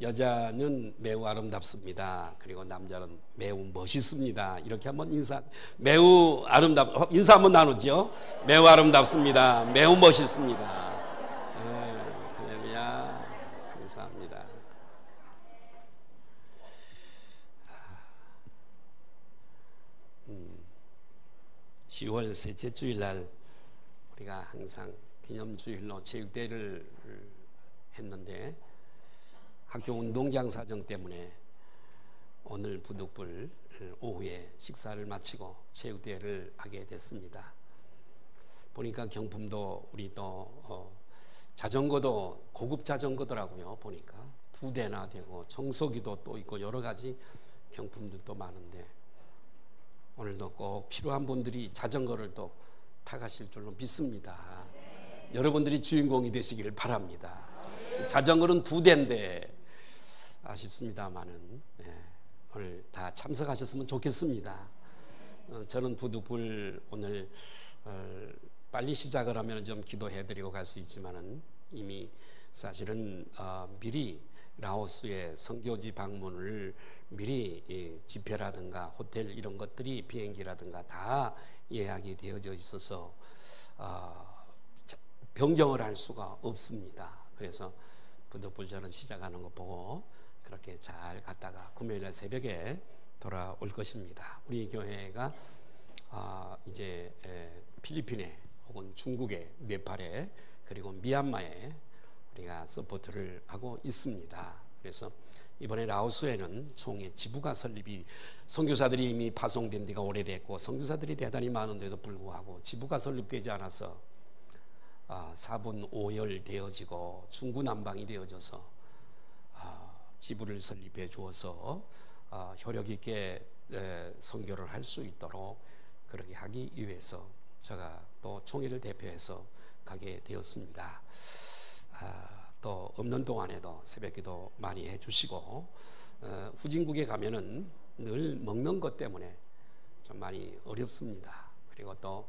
여자는 매우 아름답습니다. 그리고 남자는 매우 멋있습니다. 이렇게 한번 인사 한번 나누죠. 매우 아름답습니다. 매우 멋있습니다. 할렐루야. 감사합니다. 10월 셋째 주일날 우리가 항상 기념주일로 체육대회를 했는데 학교 운동장 사정 때문에 오늘 부득불 오후에 식사를 마치고 체육대회를 하게 됐습니다. 보니까 경품도 우리 또 자전거도 고급 자전거더라고요. 보니까 2대나 되고 청소기도 또 있고 여러 가지 경품들도 많은데 오늘도 꼭 필요한 분들이 자전거를 또 타가실 줄로 믿습니다. 여러분들이 주인공이 되시기를 바랍니다. 자전거는 2대인데 아쉽습니다만은 오늘 다 참석하셨으면 좋겠습니다. 저는 부득불 오늘 빨리 시작을 하면 좀 기도해드리고 갈 수 있지만은 이미 사실은 미리 라오스의 선교지 방문을 미리 집회라든가 호텔 이런 것들이 비행기라든가 다 예약이 되어져 있어서 변경을 할 수가 없습니다. 그래서 부득불 저는 시작하는 거 보고 그렇게 잘 갔다가 금요일날 새벽에 돌아올 것입니다. 우리 교회가 이제 필리핀에 혹은 중국에, 네팔에 그리고 미얀마에 우리가 서포트를 하고 있습니다. 그래서 이번에 라오스에는 총회 지부가 설립이 선교사들이 이미 파송된 지가 오래됐고 선교사들이 대단히 많은데도 불구하고 지부가 설립되지 않아서 4분 5열 되어지고 중구난방이 되어져서 지부를 설립해 주어서 효력 있게 선교를 할 수 있도록 그렇게 하기 위해서 제가 또 총회를 대표해서 가게 되었습니다. 또 없는 동안에도 새벽기도 많이 해주시고 후진국에 가면은 늘 먹는 것 때문에 좀 많이 어렵습니다. 그리고 또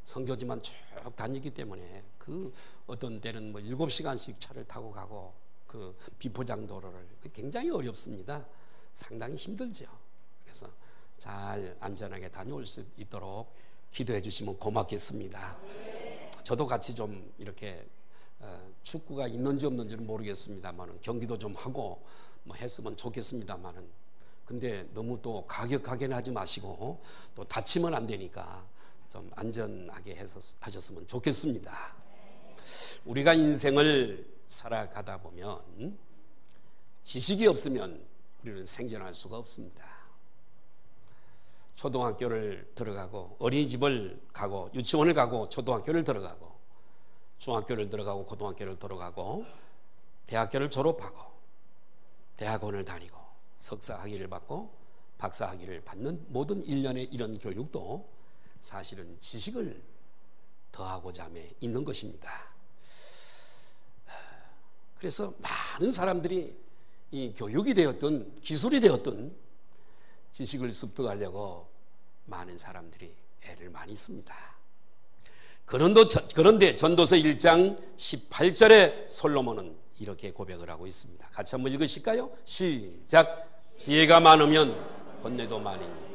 선교지만 쭉 다니기 때문에 그 어떤 때는 뭐 7시간씩 차를 타고 가고 그 비포장도로를 굉장히 어렵습니다. 상당히 힘들죠. 그래서 잘 안전하게 다녀올 수 있도록 기도해 주시면 고맙겠습니다. 저도 같이 좀 이렇게 축구가 있는지 없는지는 모르겠습니다만은 경기도 좀 하고 뭐 했으면 좋겠습니다만은 근데 너무 또 가격하게는 하지 마시고 또 다치면 안 되니까 좀 안전하게 하셨으면 좋겠습니다. 우리가 인생을 살아가다 보면 지식이 없으면 우리는 생존할 수가 없습니다. 초등학교를 들어가고 어린이집을 가고 유치원을 가고 초등학교를 들어가고 중학교를 들어가고 고등학교를 들어가고 대학교를 졸업하고 대학원을 다니고 석사 학위를 받고 박사 학위를 받는 모든 일련의 이런 교육도 사실은 지식을 더하고자 함에 있는 것입니다. 그래서 많은 사람들이 이 교육이 되었든 기술이 되었든 지식을 습득하려고 많은 사람들이 애를 많이 씁니다. 그런데 전도서 1장 18절에 솔로몬은 이렇게 고백을 하고 있습니다. 같이 한번 읽으실까요? 시작. 지혜가 많으면 번뇌도 많으니.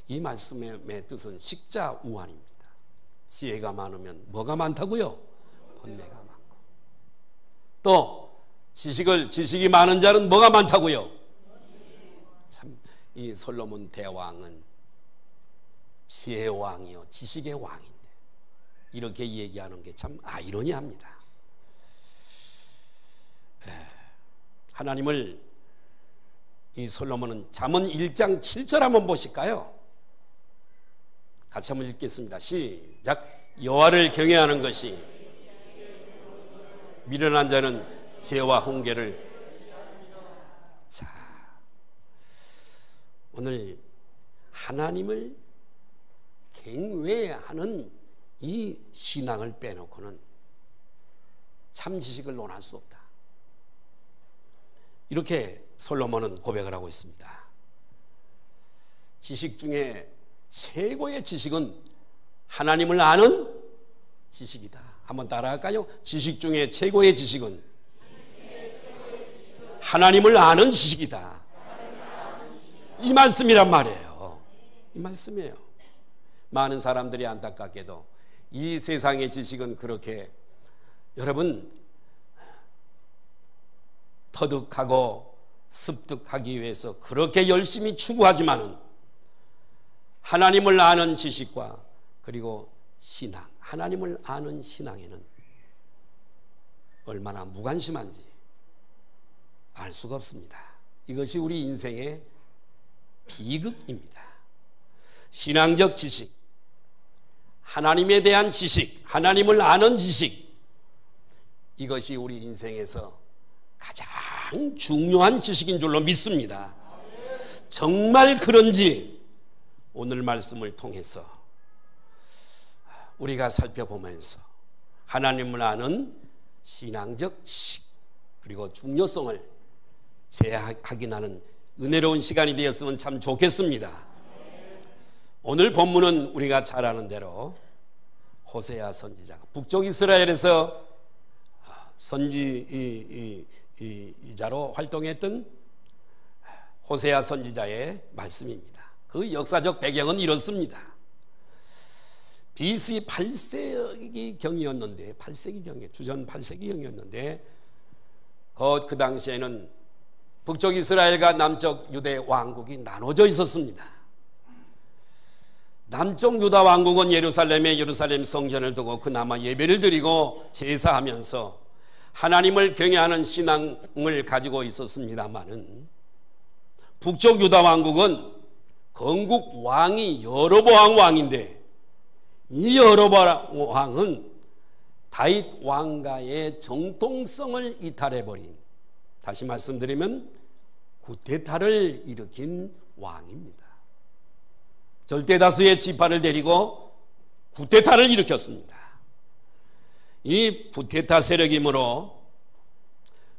이 말씀의 뜻은 식자우환입니다. 지혜가 많으면 뭐가 많다고요? 번뇌가 많고. 또 지식이 많은 자는 뭐가 많다고요? 참 이 솔로몬 대왕은 지혜의 왕이요 지식의 왕인데 이렇게 얘기하는 게 참 아이러니합니다. 하나님을 이 솔로몬은 잠언 1장 7절 한번 보실까요? 같이 한번 읽겠습니다. 시작. 여호와를 경외하는 것이 미련한 자는 지혜와 훈계를. 자, 오늘 하나님을 경외하는 이 신앙을 빼놓고는 참 지식을 논할 수 없다. 이렇게 솔로몬은 고백을 하고 있습니다. 지식 중에 최고의 지식은 하나님을 아는 지식이다. 한번 따라할까요? 지식 중에 최고의 지식은 하나님을 아는 지식이다. 이 말씀이란 말이에요. 이 말씀이에요. 많은 사람들이 안타깝게도 이 세상의 지식은 그렇게 여러분 터득하고 습득하기 위해서 그렇게 열심히 추구하지만은 하나님을 아는 지식과 그리고 신앙, 하나님을 아는 신앙에는 얼마나 무관심한지 알 수가 없습니다. 이것이 우리 인생의 비극입니다. 신앙적 지식, 하나님에 대한 지식, 하나님을 아는 지식, 이것이 우리 인생에서 가장 중요한 지식인 줄로 믿습니다. 정말 그런지 오늘 말씀을 통해서 우리가 살펴보면서 하나님을 아는 신앙적 지식 그리고 중요성을 재확인하는 은혜로운 시간이 되었으면 참 좋겠습니다. 오늘 본문은 우리가 잘 아는 대로 호세아 선지자가 북쪽 이스라엘에서 선지자로 활동했던 호세아 선지자의 말씀입니다. 그 역사적 배경은 이렇습니다. BC 8세기경이었는데 8세기경에 주전 8세기경이었는데 그 당시에는 북쪽 이스라엘과 남쪽 유대 왕국이 나눠져 있었습니다. 남쪽 유다 왕국은 예루살렘에 예루살렘 성전을 두고 그나마 예배를 드리고 제사하면서 하나님을 경외하는 신앙을 가지고 있었습니다마는 북쪽 유다 왕국은 건국 왕이 여로보암 왕인데 이 여로보암 왕은 다윗 왕가의 정통성을 이탈해버린, 다시 말씀드리면 쿠데타를 일으킨 왕입니다. 절대다수의 지파를 데리고 쿠데타를 일으켰습니다. 이 쿠데타 세력이므로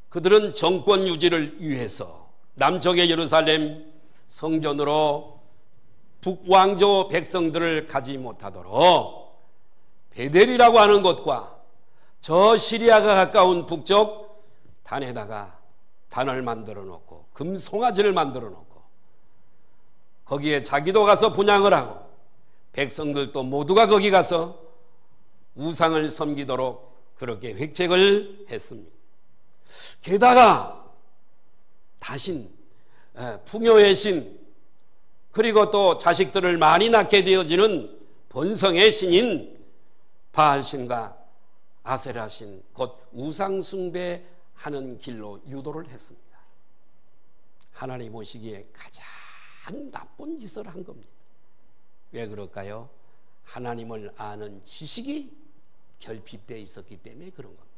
그들은 정권 유지를 위해서 남쪽의 예루살렘 성전으로 북왕조 백성들을 가지 못하도록 베델이라고 하는 곳과 저 시리아가 가까운 북쪽 단에다가 단을 만들어 놓고 금송아지를 만들어 놓고 거기에 자기도 가서 분향을 하고 백성들도 모두가 거기 가서 우상을 섬기도록 그렇게 획책을 했습니다. 게다가 다신, 풍요의 신, 그리고 또 자식들을 많이 낳게 되어지는 본성의 신인 바알신과 아세라신, 곧 우상숭배하는 길로 유도를 했습니다. 하나님 보시기에 가장 나쁜 짓을 한 겁니다. 왜 그럴까요? 하나님을 아는 지식이 결핍되어 있었기 때문에 그런 겁니다.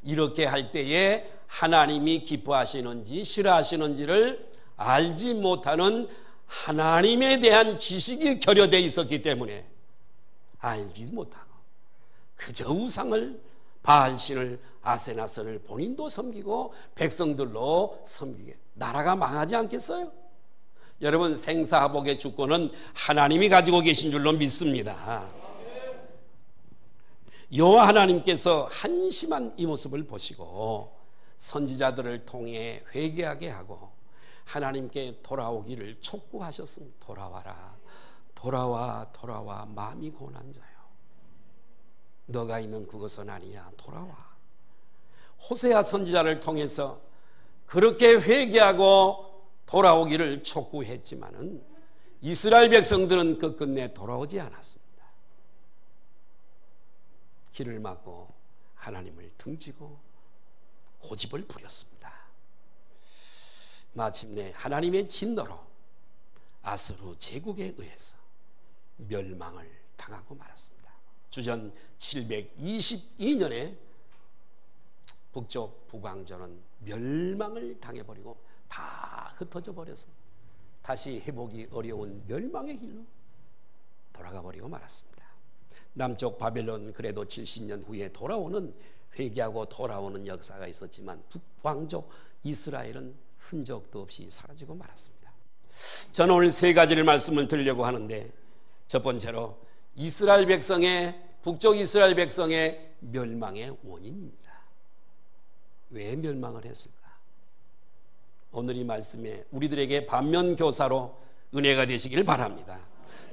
이렇게 할 때에 하나님이 기뻐하시는지 싫어하시는지를 알지 못하는 하나님에 대한 지식이 결여되어 있었기 때문에 알지 못하고 그저 우상을, 바알신을, 아세나선을 본인도 섬기고 백성들로 섬기게, 나라가 망하지 않겠어요? 여러분, 생사하복의 주권은 하나님이 가지고 계신 줄로 믿습니다. 여호와 하나님께서 한심한 이 모습을 보시고 선지자들을 통해 회개하게 하고 하나님께 돌아오기를 촉구하셨습니다. 돌아와라, 돌아와, 돌아와, 마음이 고난 자요, 너가 있는 그것은 아니야, 돌아와. 호세아 선지자를 통해서 그렇게 회개하고 돌아오기를 촉구했지만은 이스라엘 백성들은 끝끝내 돌아오지 않았습니다. 길을 막고 하나님을 등지고 고집을 부렸습니다. 마침내 하나님의 진노로 아스루 제국에 의해서 멸망을 당하고 말았습니다. 주전 722년에 북쪽 북왕조는 멸망을 당해버리고 다 흩어져 버려서 다시 회복이 어려운 멸망의 길로 돌아가 버리고 말았습니다. 남쪽 바벨론 그래도 70년 후에 돌아오는, 회개하고 돌아오는 역사가 있었지만 북왕조 이스라엘은 흔적도 없이 사라지고 말았습니다. 저는 오늘 세 가지를 말씀을 드리려고 하는데, 첫 번째로 이스라엘 백성의 북쪽 이스라엘 백성의 멸망의 원인입니다. 왜 멸망을 했을까? 오늘 이 말씀에 우리들에게 반면교사로 은혜가 되시길 바랍니다.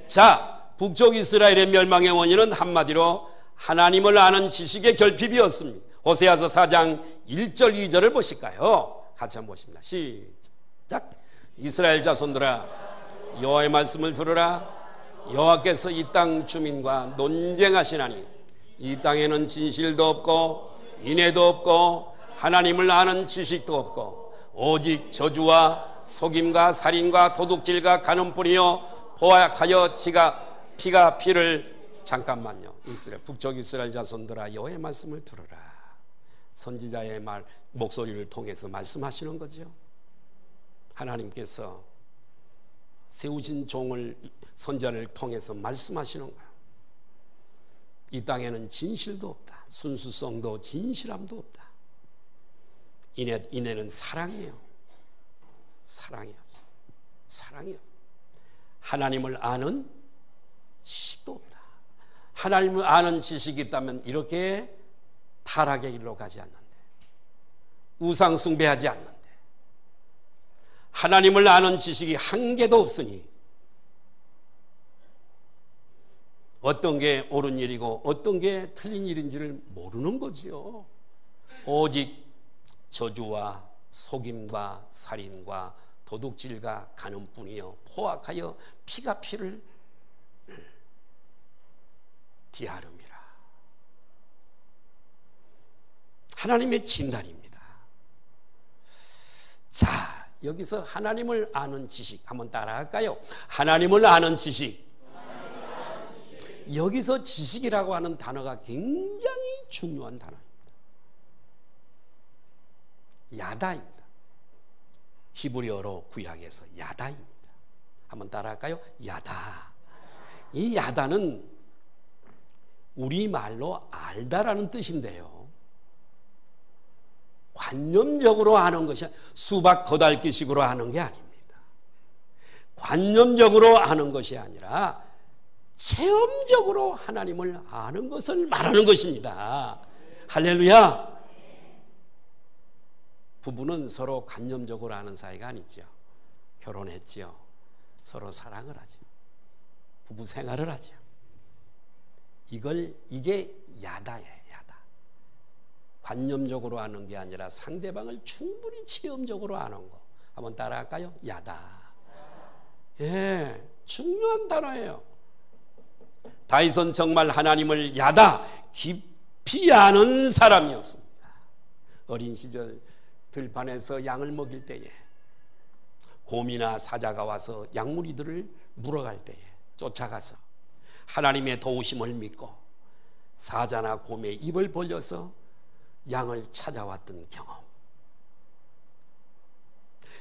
자, 북쪽 이스라엘의 멸망의 원인은 한마디로 하나님을 아는 지식의 결핍이었습니다. 호세아서 4장 1절 2절을 보실까요? 같이 한번 보십니다. 시작. 이스라엘 자손들아, 여호와의 말씀을 들으라. 여호와께서 이 땅 주민과 논쟁하시나니 이 땅에는 진실도 없고 인애도 없고 하나님을 아는 지식도 없고 오직 저주와 속임과 살인과 도둑질과 간음뿐이요 포악하여 피가 피를. 잠깐만요. 북쪽 이스라엘 자손들아, 여호와의 말씀을 들으라. 선지자의 목소리를 통해서 말씀하시는 거죠. 하나님께서 세우신 종을, 선지자를 통해서 말씀하시는 거예요. 이 땅에는 진실도 없다. 순수성도 진실함도 없다. 인애는 사랑이에요. 사랑이요. 사랑이요. 하나님을 아는 지식도 없다. 하나님을 아는 지식이 있다면 이렇게 타락의 길로 가지 않는데, 우상 숭배하지 않는데, 하나님을 아는 지식이 한 개도 없으니 어떤 게 옳은 일이고 어떤 게 틀린 일인지를 모르는 거지요. 오직 저주와 속임과 살인과 도둑질과 간음뿐이요 포악하여 피가 피를 디아름이라. 하나님의 진단입니다. 자, 여기서 하나님을 아는 지식 한번 따라할까요? 하나님을 아는 지식. 여기서 지식이라고 하는 단어가 굉장히 중요한 단어입니다. 야다입니다. 히브리어로 구약에서 야다입니다. 한번 따라할까요? 야다. 이 야다는 우리말로 알다라는 뜻인데요, 관념적으로 아는 것이 수박 거달기식으로 아는 게 아닙니다. 관념적으로 아는 것이 아니라 체험적으로 하나님을 아는 것을 말하는 것입니다. 할렐루야. 부부는 서로 관념적으로 아는 사이가 아니죠. 결혼했지요. 서로 사랑을 하죠. 부부 생활을 하죠. 이게 야다예요. 야다. 관념적으로 아는 게 아니라 상대방을 충분히 체험적으로 아는 거. 한번 따라할까요? 야다. 예, 중요한 단어예요. 다윗은 정말 하나님을 야다 깊이 아는 사람이었습니다. 어린 시절 들판에서 양을 먹일 때에 곰이나 사자가 와서 양무리들을 물어갈 때에 쫓아가서 하나님의 도우심을 믿고 사자나 곰의 입을 벌려서 양을 찾아왔던 경험,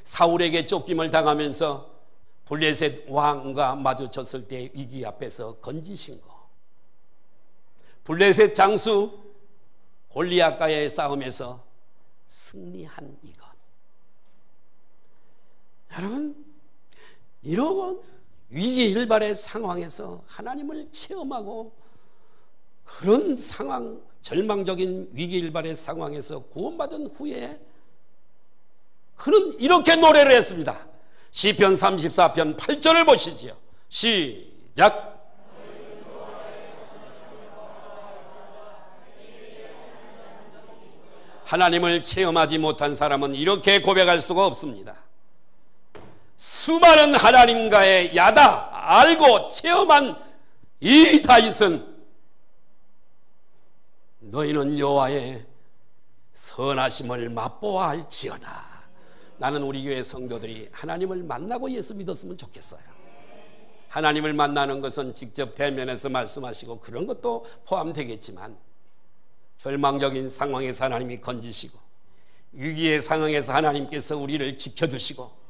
사울에게 쫓김을 당하면서 블레셋 왕과 마주쳤을 때 위기 앞에서 건지신 거, 블레셋 장수 골리앗과의 싸움에서 승리한 이것. 여러분, 이런 위기일발의 상황에서 하나님을 체험하고 그런 상황, 절망적인 위기일발의 상황에서 구원받은 후에 그는 이렇게 노래를 했습니다. 시편 34편 8절을 보시지요. 시작. 하나님을 체험하지 못한 사람은 이렇게 고백할 수가 없습니다. 수많은 하나님과의 야다 알고 체험한 이 다윗은 너희는 여호와의 선하심을 맛보아 할지어다. 나는 우리 교회 성도들이 하나님을 만나고 예수 믿었으면 좋겠어요. 하나님을 만나는 것은 직접 대면해서 말씀하시고 그런 것도 포함되겠지만 절망적인 상황에서 하나님이 건지시고 위기의 상황에서 하나님께서 우리를 지켜주시고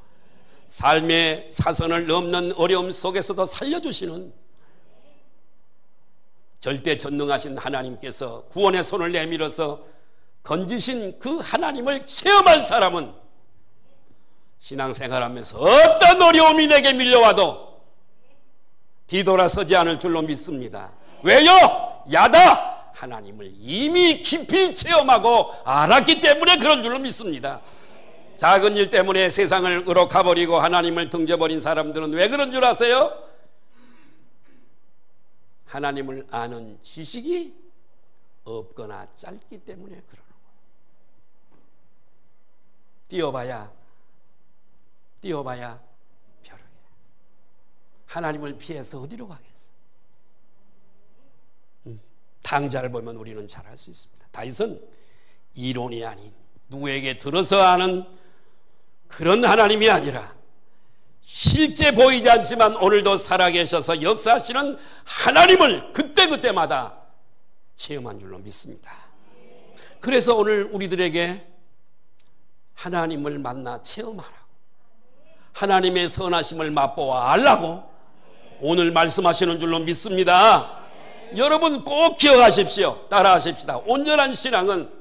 삶의 사선을 넘는 어려움 속에서도 살려주시는 절대 전능하신 하나님께서 구원의 손을 내밀어서 건지신 그 하나님을 체험한 사람은 신앙생활하면서 어떤 어려움이 내게 밀려와도 뒤돌아서지 않을 줄로 믿습니다. 왜요? 야다 하나님을 이미 깊이 체험하고 알았기 때문에 그런 줄로 믿습니다. 작은 일 때문에 세상을 의롭가버리고 하나님을 등져버린 사람들은 왜 그런 줄 아세요? 하나님을 아는 지식이 없거나 짧기 때문에 그러는 거예요. 뛰어봐야 벼룩이에요. 하나님을 피해서 어디로 가겠어? 당자를 보면 우리는 잘 알 수 있습니다. 다윗은 이론이 아닌 누구에게 들어서 아는 그런 하나님이 아니라 실제 보이지 않지만 오늘도 살아계셔서 역사하시는 하나님을 그때그때마다 체험한 줄로 믿습니다. 그래서 오늘 우리들에게 하나님을 만나 체험하라고, 하나님의 선하심을 맛보아 알라고 오늘 말씀하시는 줄로 믿습니다. 여러분 꼭 기억하십시오. 따라하십시다. 온전한 신앙은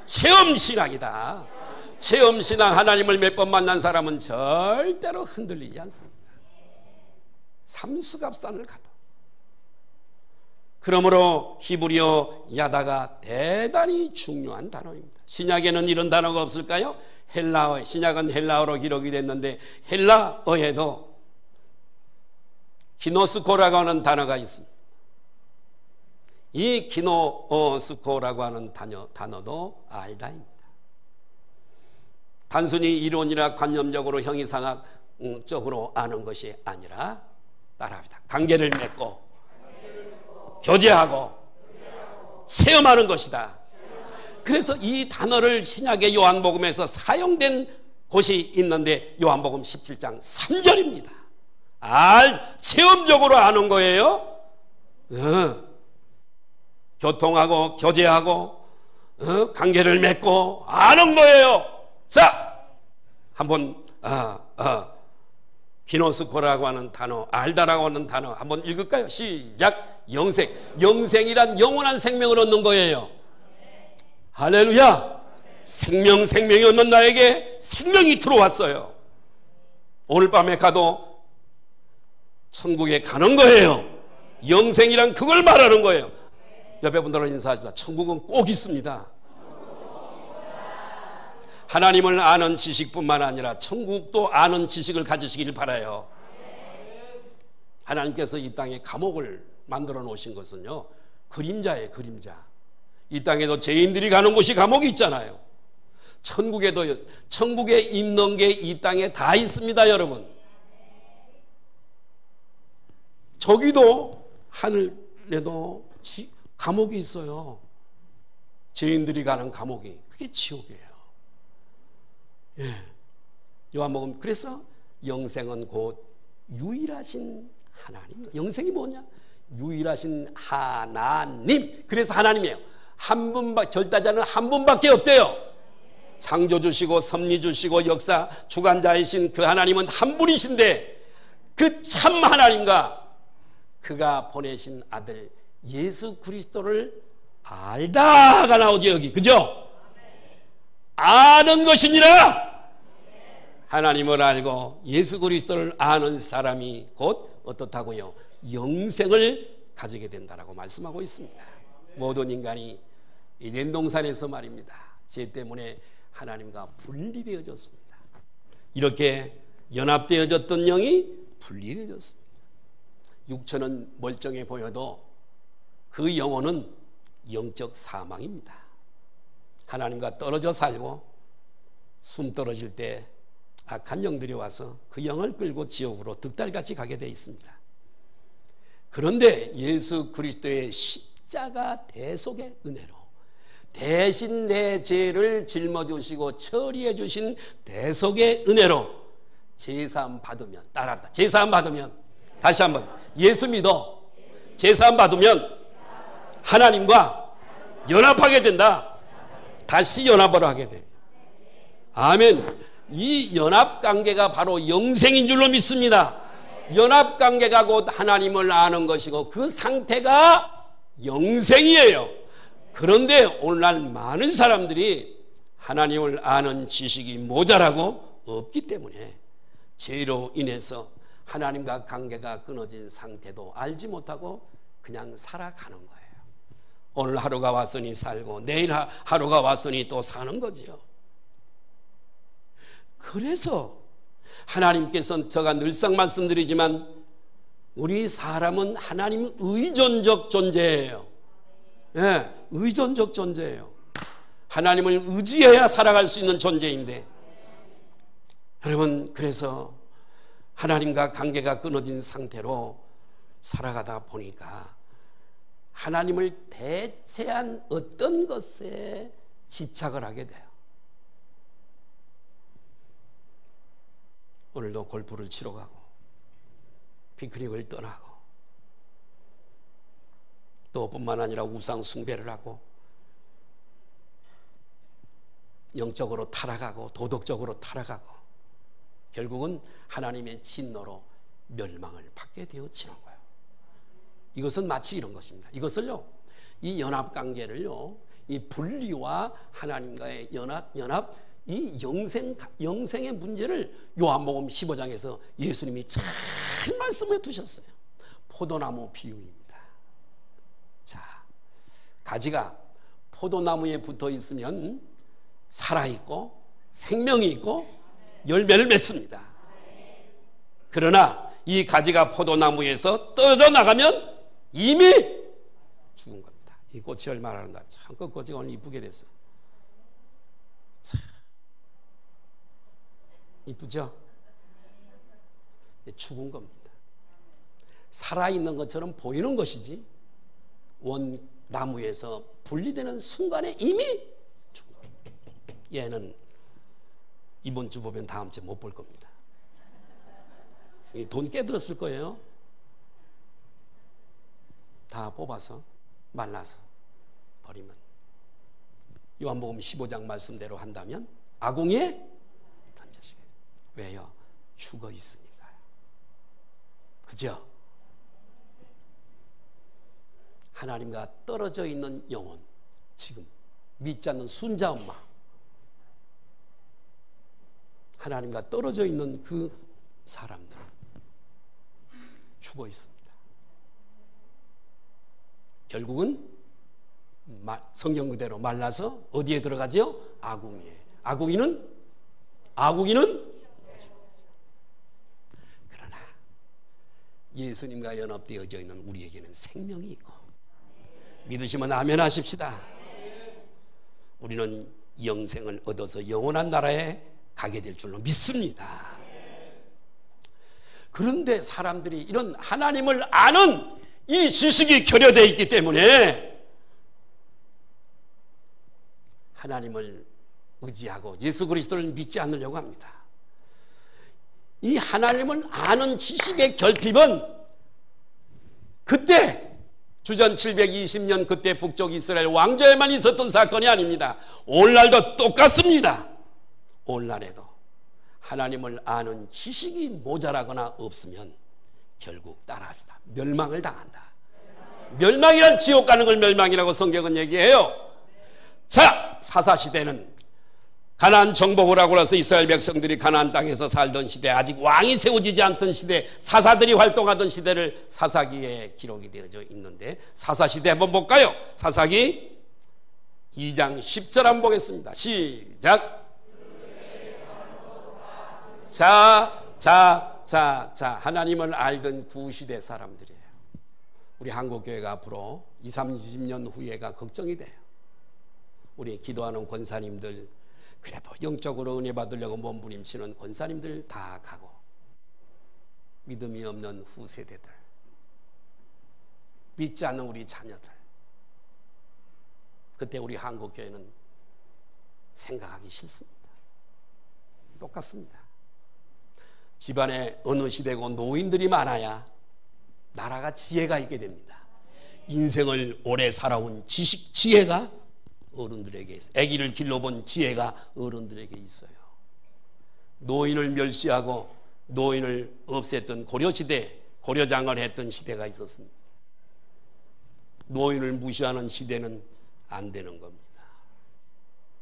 체험신앙이다. 체험신앙, 하나님을 몇 번 만난 사람은 절대로 흔들리지 않습니다. 삼수갑산을 가도. 그러므로 히브리어 야다가 대단히 중요한 단어입니다. 신약에는 이런 단어가 없을까요? 헬라어, 신약은 헬라어로 기록이 됐는데 헬라어에도 기노스코라고 하는 단어가 있습니다. 이 기노스코라고 하는 단어도 알다입니다. 단순히 이론이나 관념적으로 형이상학적으로 아는 것이 아니라 따라합니다. 관계를 맺고 교제하고 체험하는 것이다. 그래서 이 단어를 신약의 요한복음에서 사용된 곳이 있는데 요한복음 17장 3절입니다. 체험적으로 아는 거예요. 교통하고 교제하고 관계를 맺고 아는 거예요. 자, 한번 기노스코라고 하는 단어, 알다라고 하는 단어 한번 읽을까요? 시작. 영생이란 영원한 생명을 얻는 거예요. 할렐루야. 생명이 없는 나에게 생명이 들어왔어요. 오늘 밤에 가도 천국에 가는 거예요. 영생이란 그걸 말하는 거예요. 옆에 분들은 인사하십시다. 천국은 꼭 있습니다. 하나님을 아는 지식뿐만 아니라 천국도 아는 지식을 가지시길 바라요. 하나님께서 이 땅에 감옥을 만들어 놓으신 것은요, 그림자예요. 그림자. 이 땅에도 죄인들이 가는 곳이 감옥이 있잖아요. 천국에 있는 게 이 땅에 다 있습니다. 여러분, 저기도 하늘에도 감옥이 있어요. 죄인들이 가는 감옥이, 그게 지옥이에요. 예. 요한복음, 그래서 영생은 곧 유일하신 하나님. 영생이 뭐냐? 유일하신 하나님. 그래서 하나님이에요. 한 분밖에, 절대자는 한 분밖에 없대요. 창조주시고 섭리주시고 역사 주관자이신 그 하나님은 한 분이신데, 그 참 하나님과 그가 보내신 아들 예수 그리스도를 알다가 나오지 여기. 그죠? 아는 것이니라. 하나님을 알고 예수 그리스도를 아는 사람이 곧 어떻다고요? 영생을 가지게 된다라고 말씀하고 있습니다. 모든 인간이 에덴 동산에서 말입니다, 죄 때문에 하나님과 분리되어졌습니다. 이렇게 연합되어졌던 영이 분리되어졌습니다. 육체는 멀쩡해 보여도 그 영혼은 영적 사망입니다. 하나님과 떨어져 살고 숨 떨어질 때 악한 영들이 와서 그 영을 끌고 지옥으로 득달같이 가게 되어 있습니다. 그런데 예수 그리스도의 십자가 대속의 은혜로 대신 내 죄를 짊어주시고 처리해 주신 대속의 은혜로 제사함 받으면, 따라합니다. 제사함 받으면, 다시 한번, 예수 믿어 제사함 받으면 하나님과 연합하게 된다. 다시 연합을 하게 돼. 아멘. 이 연합관계가 바로 영생인 줄로 믿습니다. 연합관계가 곧 하나님을 아는 것이고 그 상태가 영생이에요. 그런데 오늘날 많은 사람들이 하나님을 아는 지식이 모자라고 없기 때문에 죄로 인해서 하나님과 관계가 끊어진 상태도 알지 못하고 그냥 살아가는 거예요. 오늘 하루가 왔으니 살고 내일 하루가 왔으니 또 사는 거지요. 그래서 하나님께서는 제가 늘상 말씀드리지만 우리 사람은 하나님 의존적 존재예요. 예, 의존적 존재예요. 하나님을 의지해야 살아갈 수 있는 존재인데, 여러분, 그래서 하나님과 관계가 끊어진 상태로 살아가다 보니까 하나님을 대체한 어떤 것에 집착을 하게 돼요. 오늘도 골프를 치러 가고 피크닉을 떠나고 또 뿐만 아니라 우상 숭배를 하고 영적으로 타락하고 도덕적으로 타락하고 결국은 하나님의 진노로 멸망을 받게 되어지는 거예요. 이것은 마치 이런 것입니다. 이것을요, 이 연합관계를요, 이 분리와 하나님과의 연합, 이 영생의 문제를 요한복음 15장에서 예수님이 잘 말씀해 두셨어요. 포도나무 비유입니다. 자, 가지가 포도나무에 붙어 있으면 살아있고 생명이 있고 열매를 맺습니다. 그러나 이 가지가 포도나무에서 떨어져 나가면 이미 죽은 겁니다. 이 꽃이 얼마나 아름다. 참, 그 꽃이 오늘 이쁘게 됐어. 참 이쁘죠? 죽은 겁니다. 살아있는 것처럼 보이는 것이지 원 나무에서 분리되는 순간에 이미 죽은 겁니다. 얘는 이번 주 보면 다음 주에 못 볼 겁니다. 돈 깨들었을 거예요. 다 뽑아서 말라서 버리면, 요한복음 15장 말씀대로 한다면 아궁이에 던져지게 돼요. 왜요? 죽어 있으니까요. 그죠? 하나님과 떨어져 있는 영혼, 지금 믿지 않는 순자 엄마, 하나님과 떨어져 있는 그 사람들 죽어 있습니다. 결국은 성경 그대로 말라서 어디에 들어가죠? 아궁이에. 아궁이는 그러나 예수님과 연합되어져 있는 우리에게는 생명이 있고, 믿으시면 아멘 하십시다. 우리는 영생을 얻어서 영원한 나라에 가게 될 줄로 믿습니다. 그런데 사람들이 이런 하나님을 아는 이 지식이 결여되어 있기 때문에 하나님을 의지하고 예수 그리스도를 믿지 않으려고 합니다. 이 하나님을 아는 지식의 결핍은 그때 주전 720년 그때 북쪽 이스라엘 왕조에만 있었던 사건이 아닙니다. 오늘날도 똑같습니다. 오늘날에도 하나님을 아는 지식이 모자라거나 없으면 결국 따라합시다. 멸망을 당한다. 멸망이란 지옥 가는 걸 멸망이라고 성경은 얘기해요. 자, 사사시대는 가나안 정복을 하고 나서 이스라엘 백성들이 가나안 땅에서 살던 시대, 아직 왕이 세워지지 않던 시대, 사사들이 활동하던 시대를 사사기에 기록이 되어져 있는데, 사사시대 한번 볼까요? 사사기 2장 10절 한번 보겠습니다. 시작. 자, 하나님을 알던 구시대 사람들이에요. 우리 한국교회가 앞으로 20, 30년 후에가 걱정이 돼요. 우리 기도하는 권사님들, 그래도 영적으로 은혜 받으려고 몸부림치는 권사님들 다 가고 믿음이 없는 후세대들, 믿지 않는 우리 자녀들, 그때 우리 한국교회는 생각하기 싫습니다. 똑같습니다. 집안에 어느 시대고 노인들이 많아야 나라가 지혜가 있게 됩니다. 인생을 오래 살아온 지식, 지혜가 어른들에게 있어요. 아기를 길러본 지혜가 어른들에게 있어요. 노인을 멸시하고 노인을 없앴던 고려시대, 고려장을 했던 시대가 있었습니다. 노인을 무시하는 시대는 안 되는 겁니다.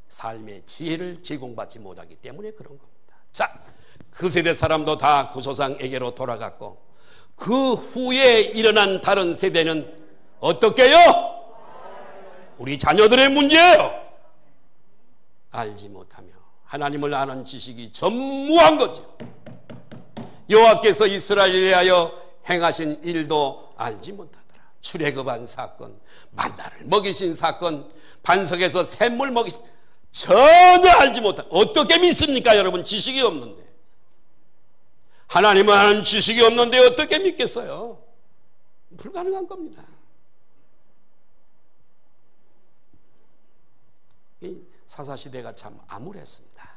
삶의 지혜를 제공받지 못하기 때문에 그런 겁니다. 자, 그 세대 사람도 다 그 조상에게로 돌아갔고, 그 후에 일어난 다른 세대는 어떻게요? 우리 자녀들의 문제예요. 알지 못하며 하나님을 아는 지식이 전무한 거죠. 여호와께서 이스라엘에 대하여 행하신 일도 알지 못하더라. 출애굽한 사건, 만나를 먹이신 사건, 반석에서 샘물 먹이신, 전혀 알지 못하. 어떻게 믿습니까 여러분? 지식이 없는데. 하나님을 아는 지식이 없는데 어떻게 믿겠어요? 불가능한 겁니다. 이 사사시대가 참 암울했습니다.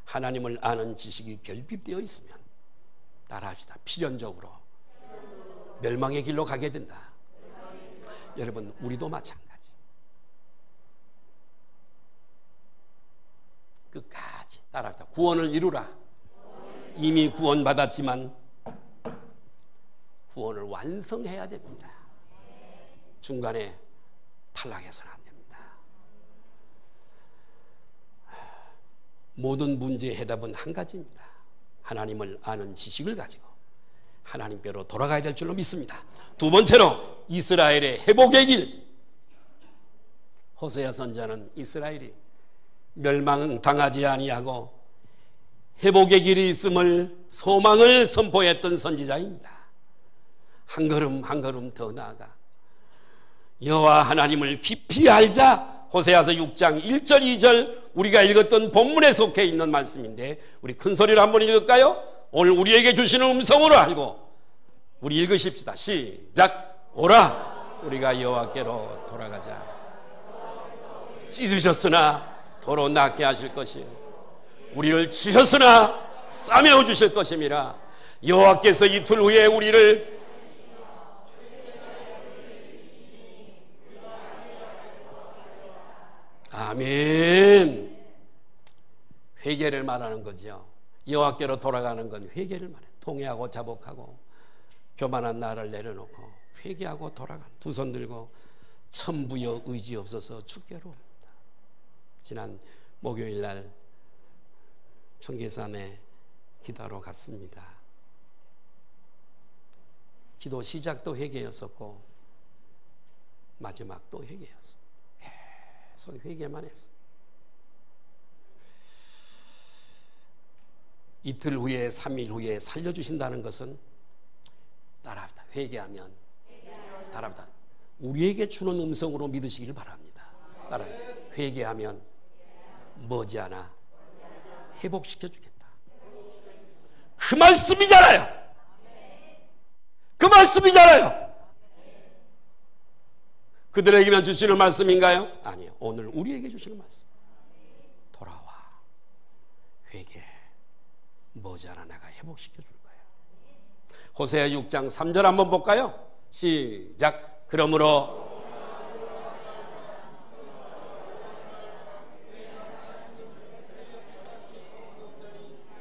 하나님을 아는 지식이 결핍되어 있으면 따라합시다. 필연적으로 멸망의 길로 가게 된다. 여러분, 우리도 마찬가지. 끝까지 따라합시다. 구원을 이루라. 이미 구원받았지만 구원을 완성해야 됩니다. 중간에 탈락해서는 안 됩니다. 모든 문제의 해답은 한 가지입니다. 하나님을 아는 지식을 가지고 하나님께로 돌아가야 될 줄로 믿습니다. 두 번째로 이스라엘의 회복의 길. 호세아 선지자는 이스라엘이 멸망당하지 아니하고 회복의 길이 있음을 소망을 선포했던 선지자입니다. 한 걸음 한 걸음 더 나아가 여호와 하나님을 깊이 알자. 호세아서 6장 1절 2절 우리가 읽었던 본문에 속해 있는 말씀인데 우리 큰 소리로 한번 읽을까요? 오늘 우리에게 주시는 음성으로 알고 우리 읽으십시다. 시작. 오라 우리가 여호와께로 돌아가자. 씻으셨으나 도로 낫게 하실 것이요 우리를 치셨으나 싸매어 주실 것임이라. 여호와께서 이틀 후에 우리를 아멘. 회개를 말하는 거죠. 여호와께로 돌아가는 건 회개를 말해요. 통회하고 자복하고 교만한 나를 내려놓고 회개하고 돌아가는, 두 손 들고 천부여 의지 없어서 주께로 옵니다. 지난 목요일 날 청계산에 기도하러 갔습니다. 기도 시작도 회개였었고 마지막도 회개였어요. 계속 회개만 했어요. 이틀 후에 3일 후에 살려주신다는 것은 따라합니다. 회개하면 따라합니다. 우리에게 주는 음성으로 믿으시길 바랍니다. 따라 회개하면 머지않아 회복시켜 주겠다. 그 말씀이잖아요. 그 말씀이잖아요. 그들에게만 주시는 말씀인가요? 아니요. 오늘 우리에게 주시는 말씀. 돌아와. 회개. 머지않아 내가 회복시켜 줄 거예요. 호세아 6장 3절 한번 볼까요? 시작. 그러므로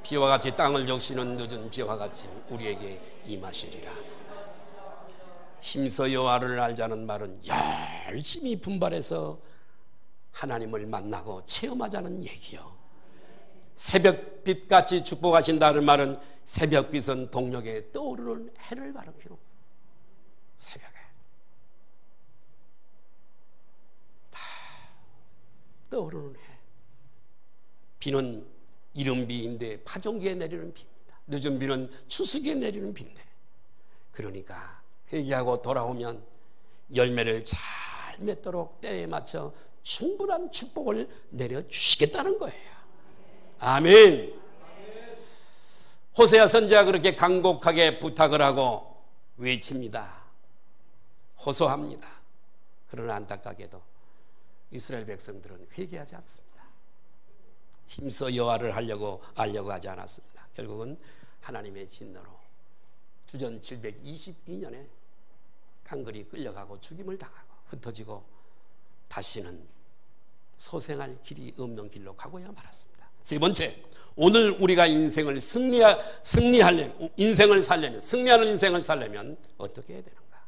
비와 같이 땅을 적시는 늦은 비와 같이 우리에게 임하시리라. 힘써 여호와를 알자는 말은 열심히 분발해서 하나님을 만나고 체험하자는 얘기요. 새벽빛같이 축복하신다는 말은 새벽빛은 동력에 떠오르는 해를 가리키고 새벽에 다 떠오르는 해. 비는 이른 비인데 파종기에 내리는 비입니다. 늦은 비는 추수기에 내리는 비인데, 그러니까 회개하고 돌아오면 열매를 잘 맺도록 때에 맞춰 충분한 축복을 내려주시겠다는 거예요. 아멘. 호세아 선지자가 그렇게 간곡하게 부탁을 하고 외칩니다. 호소합니다. 그러나 안타깝게도 이스라엘 백성들은 회개하지 않습니다. 힘써 여호와를 알려고 하지 않았습니다. 결국은 하나님의 진노로 주전 722년에 강거리 끌려가고 죽임을 당하고 흩어지고 다시는 소생할 길이 없는 길로 가고야 말았습니다. 세 번째, 오늘 우리가 인생을 승리하려면, 인생을 살려면, 승리하는 인생을 살려면 어떻게 해야 되는가?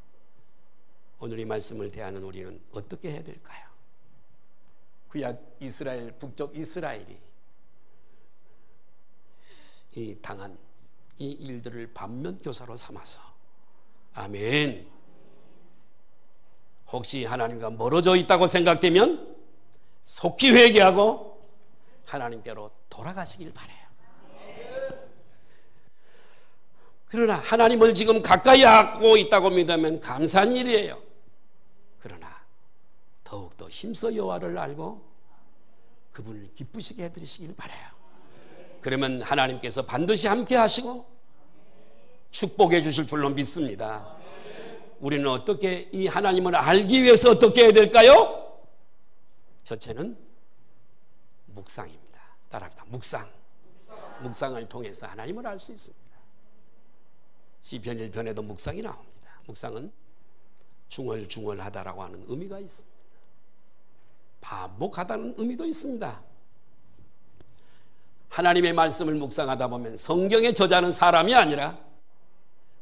오늘 이 말씀을 대하는 우리는 어떻게 해야 될까요? 구약 이스라엘, 북쪽 이스라엘이 이 당한 이 일들을 반면교사로 삼아서 아멘. 혹시 하나님과 멀어져 있다고 생각되면 속히 회개하고 하나님께로 돌아가시길 바라요. 그러나 하나님을 지금 가까이 하고 있다고 믿으면 감사한 일이에요. 그러나 더욱더 힘써 여호와를 알고 그분을 기쁘시게 해드리시길 바라요. 그러면 하나님께서 반드시 함께 하시고 축복해 주실 줄로 믿습니다. 우리는 어떻게 이 하나님을 알기 위해서 어떻게 해야 될까요? 첫째는 묵상입니다. 따라합니다. 묵상을 통해서 하나님을 알 수 있습니다. 시편 1편에도 묵상이 나옵니다. 묵상은 중얼중얼하다라고 하는 의미가 있습니다. 반복하다는 의미도 있습니다. 하나님의 말씀을 묵상하다 보면 성경의 저자는 사람이 아니라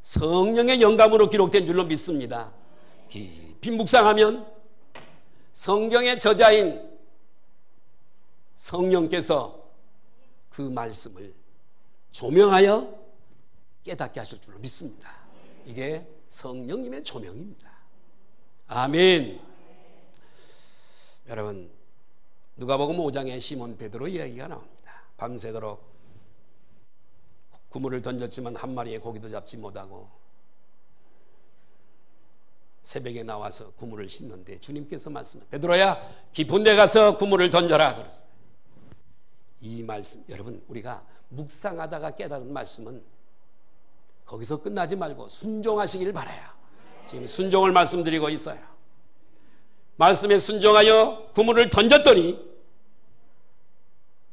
성령의 영감으로 기록된 줄로 믿습니다. 깊이 묵상하면 성경의 저자인 성령께서 그 말씀을 조명하여 깨닫게 하실 줄로 믿습니다. 이게 성령님의 조명입니다. 아멘. 여러분, 누가복음 5장에 시몬 베드로 이야기가 나옵니다. 밤새도록 그물을 던졌지만 한 마리의 고기도 잡지 못하고 새벽에 나와서 그물을 씻는데 주님께서 말씀하셨어요. 베드로야, 깊은 데 가서 그물을 던져라. 그랬어요. 이 말씀, 여러분, 우리가 묵상하다가 깨달은 말씀은 거기서 끝나지 말고 순종하시길 바라요. 지금 순종을 말씀드리고 있어요. 말씀에 순종하여 그물을 던졌더니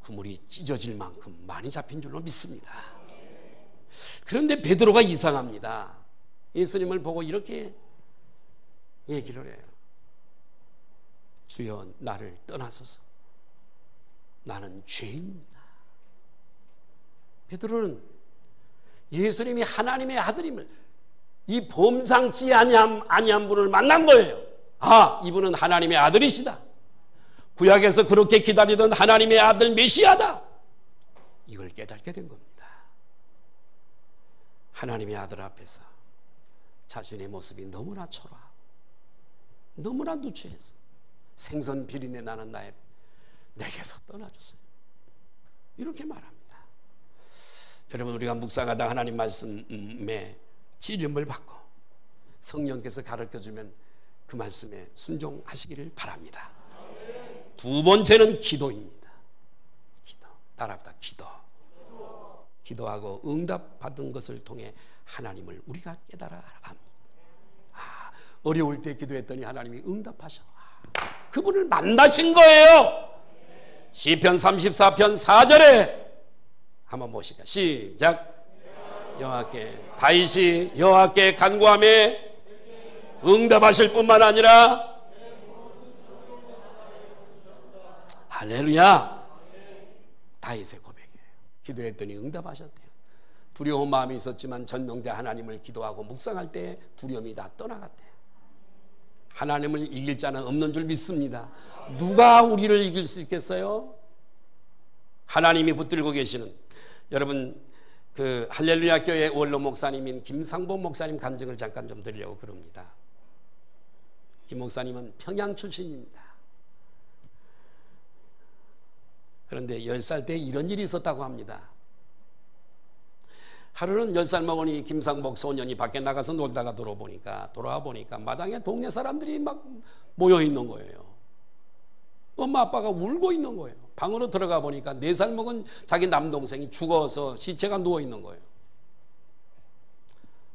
그물이 찢어질 만큼 많이 잡힌 줄로 믿습니다. 그런데 베드로가 이상합니다. 예수님을 보고 이렇게 얘기를 해요. 주여, 나를 떠나소서. 나는 죄인입니다. 베드로는 예수님이 하나님의 아들임을, 이 범상치 아니한 분을 만난 거예요. 아, 이분은 하나님의 아들이시다. 구약에서 그렇게 기다리던 하나님의 아들 메시아다. 이걸 깨닫게 된 겁니다. 하나님의 아들 앞에서 자신의 모습이 너무나 초라하고 너무나 누추해서 생선 비린내 나는 내게서 떠나줬어요. 이렇게 말합니다. 여러분, 우리가 묵상하다 하나님 말씀에 지림을 받고 성령께서 가르쳐주면 그 말씀에 순종하시기를 바랍니다. 두 번째는 기도입니다. 기도. 따라합니다. 기도하고 응답받은 것을 통해 하나님을 우리가 깨달아 합니다. 어려울 때 기도했더니 하나님이 응답하셔. 그분을 만나신 거예요. 시편 34편 4절에 한번 보시까. 시작. 여호와께 다윗이 여호와께 간구하매 응답하실 뿐만 아니라, 할렐루야, 다윗의 고백이에요. 기도했더니 응답하셨대요. 두려운 마음이 있었지만 전능자 하나님을 기도하고 묵상할 때 두려움이 다 떠나갔대요. 하나님을 이길 자는 없는 줄 믿습니다. 누가 우리를 이길 수 있겠어요? 하나님이 붙들고 계시는, 여러분, 그 할렐루야 교회 원로 목사님인 김상봉 목사님 간증을 잠깐 좀 드리려고 그럽니다. 김 목사님은 평양 출신입니다. 그런데 10살 때 이런 일이 있었다고 합니다. 하루는 10살 먹은 이 김상복 소년이 밖에 나가서 놀다가 돌아와 보니까 마당에 동네 사람들이 막 모여 있는 거예요. 엄마 아빠가 울고 있는 거예요. 방으로 들어가 보니까 4살 먹은 자기 남동생이 죽어서 시체가 누워 있는 거예요.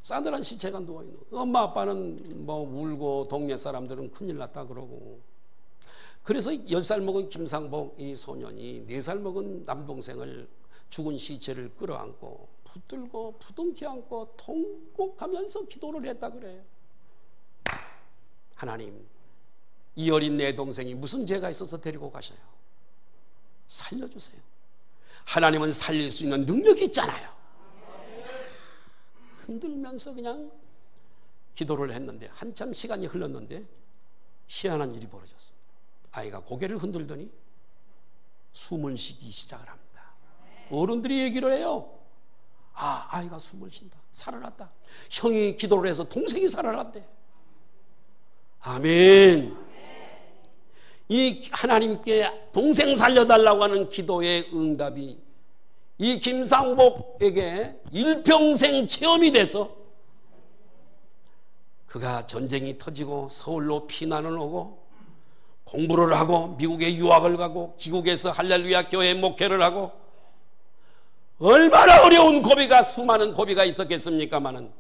싸늘한 시체가 누워 있는 거예요. 엄마 아빠는 뭐 울고 동네 사람들은 큰일 났다 그러고. 그래서 10살 먹은 김상복 이 소년이 4살 먹은 남동생을 죽은 시체를 끌어안고 붙들고 부둥켜 안고 통곡하면서 기도를 했다 그래요. 하나님, 이 어린 내 동생이 무슨 죄가 있어서 데리고 가셔요? 살려주세요. 하나님은 살릴 수 있는 능력이 있잖아요. 흔들면서 그냥 기도를 했는데 한참 시간이 흘렀는데 희한한 일이 벌어졌어요. 아이가 고개를 흔들더니 숨을 쉬기 시작을 합니다. 어른들이 얘기를 해요. 아이가 숨을 쉰다. 살아났다. 형이 기도를 해서 동생이 살아났대. 아멘. 이 하나님께 동생 살려달라고 하는 기도의 응답이 이 김상복에게 일평생 체험이 돼서 그가 전쟁이 터지고 서울로 피난을 오고 공부를 하고 미국에 유학을 가고 기국에서 할렐루야 교회 목회를 하고 얼마나 어려운 고비가 수많은 고비가 있었겠습니까마는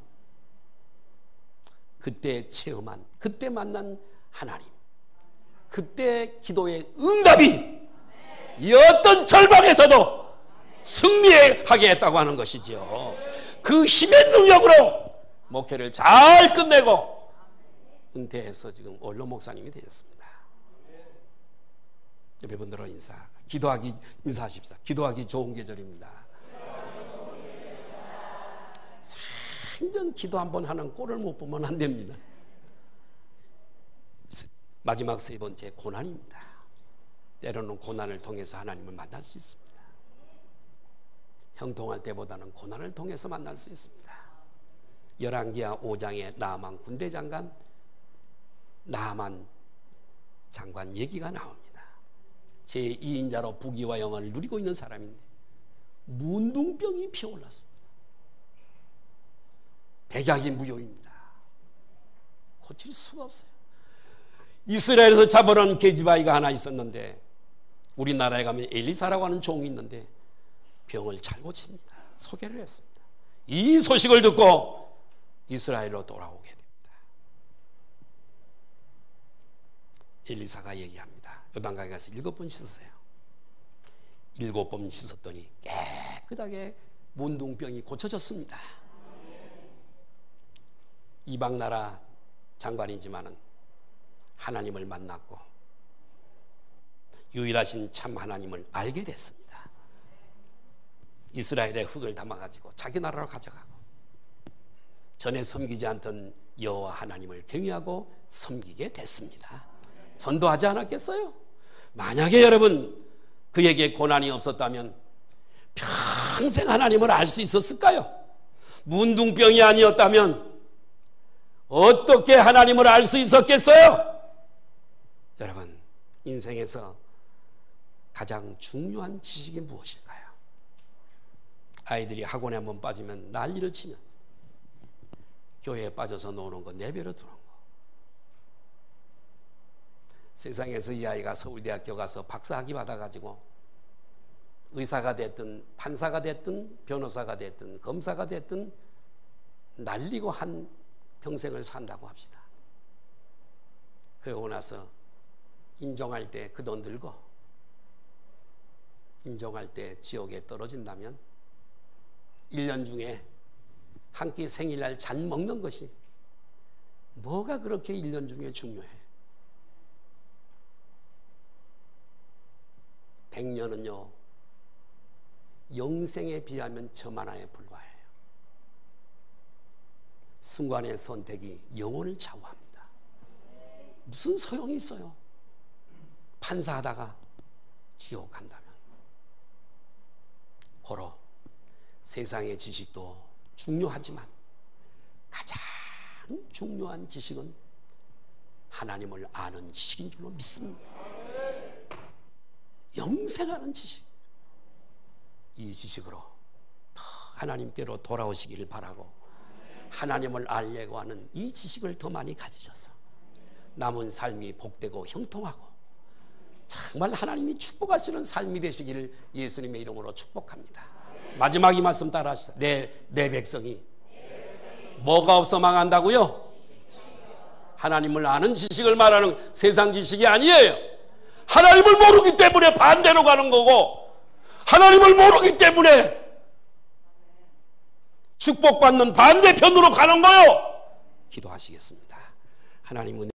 그때 체험한 그때 만난 하나님 그때 기도의 응답이 이 어떤 절망에서도 승리하게 했다고 하는 것이지요. 그 힘의 능력으로 목회를 잘 끝내고 은퇴해서 지금 원로 목사님이 되셨습니다. 옆에 분들은 인사하십시다. 기도하기 좋은 계절입니다. 완전 기도 한번 하는 꼴을 못 보면 안 됩니다. 마지막 세 번째 고난입니다. 때로는 고난을 통해서 하나님을 만날 수 있습니다. 형통할 때보다는 고난을 통해서 만날 수 있습니다. 열왕기하 5장에 나아만 군대장관 나아만 장관 얘기가 나옵니다. 제2인자로 부귀와 영화를 누리고 있는 사람인데 문둥병이 피어올랐습니다. 백약이 무효입니다. 고칠 수가 없어요. 이스라엘에서 잡아놓은 계집아이가 하나 있었는데 우리나라에 가면 엘리사라고 하는 종이 있는데 병을 잘 고칩니다. 소개를 했습니다. 이 소식을 듣고 이스라엘로 돌아오게 됩니다. 엘리사가 얘기합니다. 요단강에 가서 7번 씻으세요. 7번 씻었더니 깨끗하게 문둥병이 고쳐졌습니다. 이방나라 장관이지만은 하나님을 만났고 유일하신 참 하나님을 알게 됐습니다. 이스라엘의 흙을 담아가지고 자기 나라로 가져가고 전에 섬기지 않던 여호와 하나님을 경외하고 섬기게 됐습니다. 전도하지 않았겠어요? 만약에 여러분 그에게 고난이 없었다면 평생 하나님을 알 수 있었을까요? 문둥병이 아니었다면 어떻게 하나님을 알 수 있었겠어요? 여러분 인생에서 가장 중요한 지식이 무엇일까요? 아이들이 학원에 한번 빠지면 난리를 치면서 교회에 빠져서 노는 거 내버려 두는 거. 세상에서 이 아이가 서울대학교 가서 박사학위 받아가지고 의사가 됐든 판사가 됐든 변호사가 됐든 검사가 됐든 날리고 한 평생을 산다고 합시다. 그러고 나서 임종할 때 그 돈 들고 임종할 때 지옥에 떨어진다면 1년 중에 한 끼 생일날 잘 먹는 것이 뭐가 그렇게 1년 중에 중요해? 100년은요 영생에 비하면 저만하에 불과해요. 순간의 선택이 영혼을 좌우합니다. 무슨 소용이 있어요? 판사하다가 지옥 간다면. 고로 세상의 지식도 중요하지만 가장 중요한 지식은 하나님을 아는 지식인 줄로 믿습니다. 영생하는 지식. 이 지식으로 더 하나님께로 돌아오시기를 바라고 하나님을 알려고 하는 이 지식을 더 많이 가지셔서 남은 삶이 복되고 형통하고 정말 하나님이 축복하시는 삶이 되시기를 예수님의 이름으로 축복합니다. 마지막 이 말씀 따라 하시다. 내 백성이 뭐가 없어 망한다고요? 하나님을 아는 지식을 말하는 세상 지식이 아니에요. 하나님을 모르기 때문에 반대로 가는 거고 하나님을 모르기 때문에 축복받는 반대편으로 가는 거요. 기도하시겠습니다. 하나님 은혜